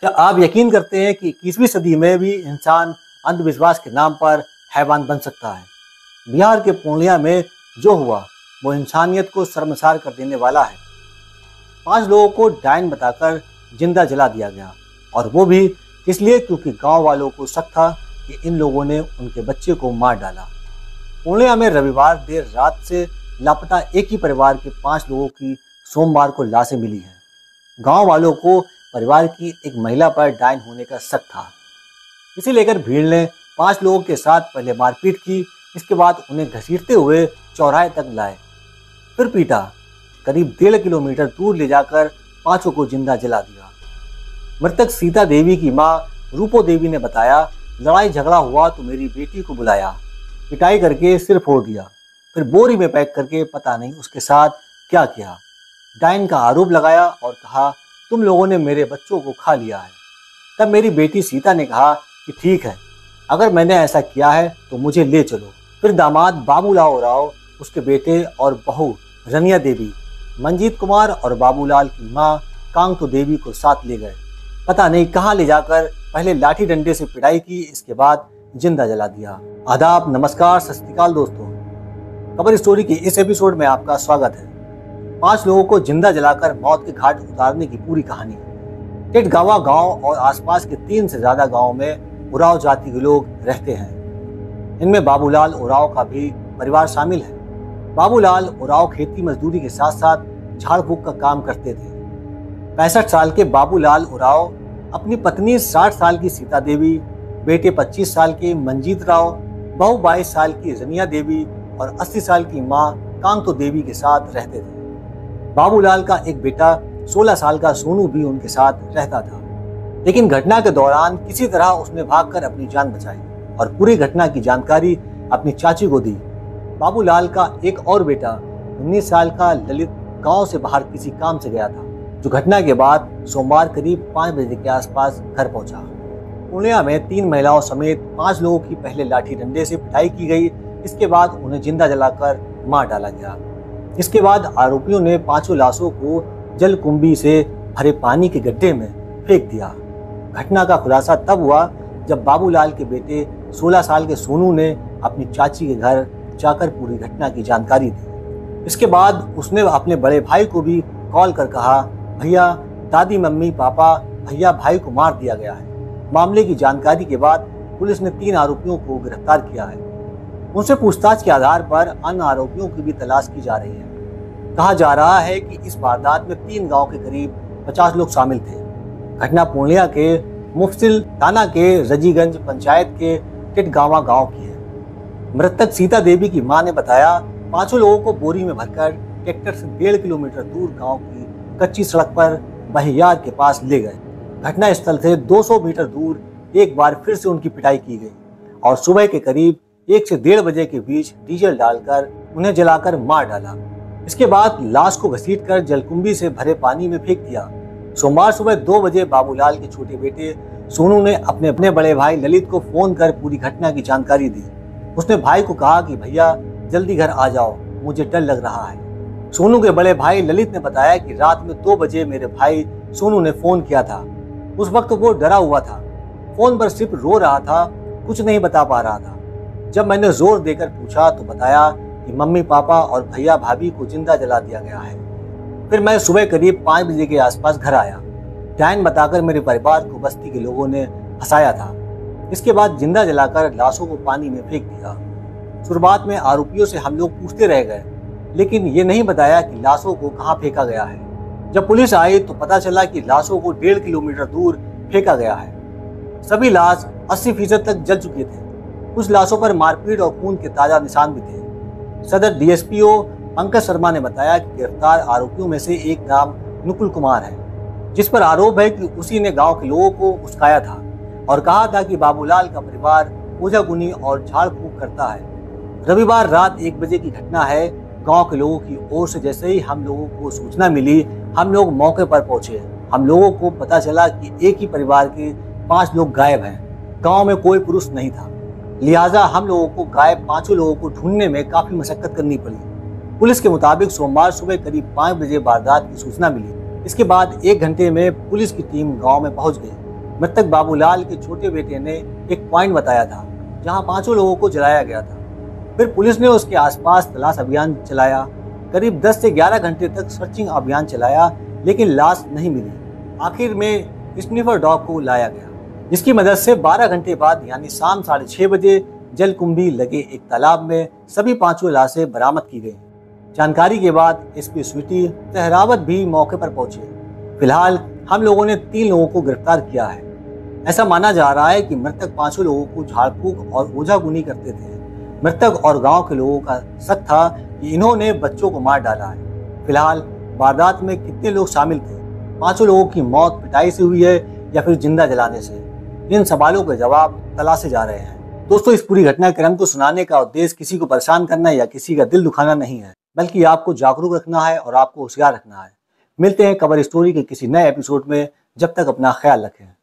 क्या आप यकीन करते हैं कि 21वीं सदी में भी इंसान अंधविश्वास के नाम पर हैवान बन सकता है? बिहार के पूर्णिया में जो हुआ वो इंसानियत को शर्मसार कर देने वाला है। 5 लोगों को डायन बताकर जिंदा जला दिया गया, और वो भी इसलिए क्योंकि गांव वालों को शक था कि इन लोगों ने उनके बच्चे को मार डाला। पूर्णिया में रविवार देर रात से लापता एक ही परिवार के 5 लोगों की सोमवार को लाशें मिली हैं। गांव वालों को परिवार की एक महिला पर डायन होने का शक था। इसे लेकर भीड़ ने 5 लोगों के साथ पहले मारपीट की, इसके बाद उन्हें घसीटते हुए चौराहे तक लाए, फिर पीटा। करीब 1.5 किलोमीटर दूर ले जाकर 5 को जिंदा जला दिया। मृतक सीता देवी की मां रूपो देवी ने बताया, लड़ाई झगड़ा हुआ तो मेरी बेटी को बुलाया, पिटाई करके सिर फोड़ दिया, फिर बोरी में पैक करके पता नहीं उसके साथ क्या किया। डायन का आरोप लगाया और कहा, तुम लोगों ने मेरे बच्चों को खा लिया है। तब मेरी बेटी सीता ने कहा कि ठीक है, अगर मैंने ऐसा किया है तो मुझे ले चलो। फिर दामाद बाबूलाल राव, उसके बेटे और बहू रनिया देवी, मंजीत कुमार और बाबूलाल की मां कांतो देवी को साथ ले गए। पता नहीं कहां ले जाकर पहले लाठी डंडे से पिटाई की, इसके बाद जिंदा जला दिया। आदाब, नमस्कार, सत श्री अकाल दोस्तों। खबर स्टोरी के इस एपिसोड में आपका स्वागत है। 5 लोगों को जिंदा जलाकर मौत के घाट उतारने की पूरी कहानी। टिटगावा गांव और आसपास के 3 से ज्यादा गांवों में उराव जाति के लोग रहते हैं। इनमें बाबूलाल उराव का भी परिवार शामिल है। बाबूलाल उराव खेती मजदूरी के साथ साथ झाड़ फूक का काम करते थे। 65 साल के बाबूलाल उराव अपनी पत्नी 60 साल की सीता देवी, बेटे 25 साल के मंजीत राव, बहू 22 साल की रनिया देवी और 80 साल की मां कांतो देवी के साथ रहते थे। बाबूलाल का एक बेटा 16 साल का सोनू भी उनके साथ रहता था, लेकिन घटना के दौरान किसी तरह उसने भागकर अपनी जान बचाई और पूरी घटना की जानकारी अपनी चाची को दी। बाबूलाल का एक और बेटा 19 साल का ललित गांव से बाहर किसी काम से गया था, जो घटना के बाद सोमवार करीब 5 बजे के आसपास घर पहुंचा। पूर्णिया में 3 महिलाओं समेत 5 लोगों की पहले लाठी डंडे से पिटाई की गई, इसके बाद उन्हें जिंदा जलाकर मार डाला गया। इसके बाद आरोपियों ने 5 लाशों को जलकुंभी से भरे पानी के गड्ढे में फेंक दिया। घटना का खुलासा तब हुआ जब बाबूलाल के बेटे 16 साल के सोनू ने अपनी चाची के घर जाकर पूरी घटना की जानकारी दी। इसके बाद उसने अपने बड़े भाई को भी कॉल कर कहा, भैया, दादी, मम्मी, पापा, भैया, भाई को मार दिया गया है। मामले की जानकारी के बाद पुलिस ने 3 आरोपियों को गिरफ्तार किया है। उनसे पूछताछ के आधार पर अन्य आरोपियों की भी तलाश की जा रही है। कहा जा रहा है कि इस वारदात में 3 गांव के करीब 50 लोग शामिल थे। घटना पूर्णिया के मुफसिल थाना के रजीगंज पंचायत के टिटगावा गांव की है। मृतक सीता देवी की मां ने बताया, 5 लोगों को बोरी में भरकर ट्रैक्टर से 1.5 किलोमीटर दूर गांव की कच्ची सड़क पर बहियार के पास ले गए। घटना स्थल से 200 मीटर दूर एक बार फिर से उनकी पिटाई की गई और सुबह के करीब 1 से 1.5 बजे के बीच डीजल डालकर उन्हें जलाकर मार डाला। इसके बाद लाश को घसीटकर जलकुंभी से भरे पानी में फेंक दिया। सोमवार सुबह 2 बजे बाबूलाल के छोटे बेटे सोनू ने अपने बड़े भाई ललित को फोन कर पूरी घटना की जानकारी दी। उसने भाई को कहा कि भैया, जल्दी घर आ जाओ, मुझे डर लग रहा है। सोनू के बड़े भाई ललित ने बताया कि रात में 2 बजे मेरे भाई सोनू ने फोन किया था। उस वक्त वो डरा हुआ था, फोन पर सिर्फ रो रहा था, कुछ नहीं बता पा रहा था। जब मैंने जोर देकर पूछा तो बताया कि मम्मी, पापा और भैया भाभी को जिंदा जला दिया गया है। फिर मैं सुबह करीब 5 बजे के आसपास घर आया। डायन बताकर मेरे परिवार को बस्ती के लोगों ने फंसाया था। इसके बाद जिंदा जलाकर लाशों को पानी में फेंक दिया। शुरुआत में आरोपियों से हम लोग पूछते रह गए, लेकिन ये नहीं बताया कि लाशों को कहाँ फेंका गया है। जब पुलिस आई तो पता चला कि लाशों को 1.5 किलोमीटर दूर फेंका गया है। सभी लाश 80% तक जल चुके थे। कुछ लाशों पर मारपीट और खून के ताजा निशान भी थे। सदर डीएसपीओ पंकज शर्मा ने बताया कि गिरफ्तार आरोपियों में से एक नाम नुकुल कुमार है, जिस पर आरोप है कि उसी ने गांव के लोगों को उस्काया था और कहा था कि बाबूलाल का परिवार पूजागुनी और झाड़ फूक करता है। रविवार रात 1 बजे की घटना है। गांव के लोगों की ओर से जैसे ही हम लोगों को सूचना मिली, हम लोग मौके पर पहुंचे। हम लोगों को पता चला कि एक ही परिवार के 5 लोग गायब हैं। गांव में कोई पुरुष नहीं था, लिहाजा हम लोगों को गायब 5 लोगों को ढूंढने में काफी मशक्कत करनी पड़ी। पुलिस के मुताबिक सोमवार सुबह करीब 5 बजे वारदात की सूचना मिली। इसके बाद 1 घंटे में पुलिस की टीम गांव में पहुंच गई। मृतक बाबूलाल के छोटे बेटे ने एक पॉइंट बताया था जहां 5 लोगों को जलाया गया था। फिर पुलिस ने उसके आसपास तलाश अभियान चलाया। करीब 10 से 11 घंटे तक सर्चिंग अभियान चलाया, लेकिन लाश नहीं मिली। आखिर में स्निफर डॉग को लाया गया, जिसकी मदद से 12 घंटे बाद यानी शाम 6:30 बजे जलकुंभी लगे एक तालाब में सभी 5 लाशें बरामद की गई। जानकारी के बाद एसपी स्वीटी सहरावत भी मौके पर पहुंचे। फिलहाल हम लोगों ने 3 लोगों को गिरफ्तार किया है। ऐसा माना जा रहा है कि मृतक 5 लोगों को झाड़ फूक और ओझागुनी करते थे। मृतक और गांव के लोगों का शक था कि इन्होंने बच्चों को मार डाला है। फिलहाल वारदात में कितने लोग शामिल थे, 5 लोगों की मौत पिटाई से हुई है या फिर जिंदा जलाने से, इन सवालों के जवाब तलाशे जा रहे हैं। दोस्तों, इस पूरी घटना क्रम को सुनाने का उद्देश्य किसी को परेशान करना या किसी का दिल दुखाना नहीं है, बल्कि आपको जागरूक रखना है और आपको होशियार रखना है। मिलते हैं कवर स्टोरी के किसी नए एपिसोड में। जब तक अपना ख्याल रखें।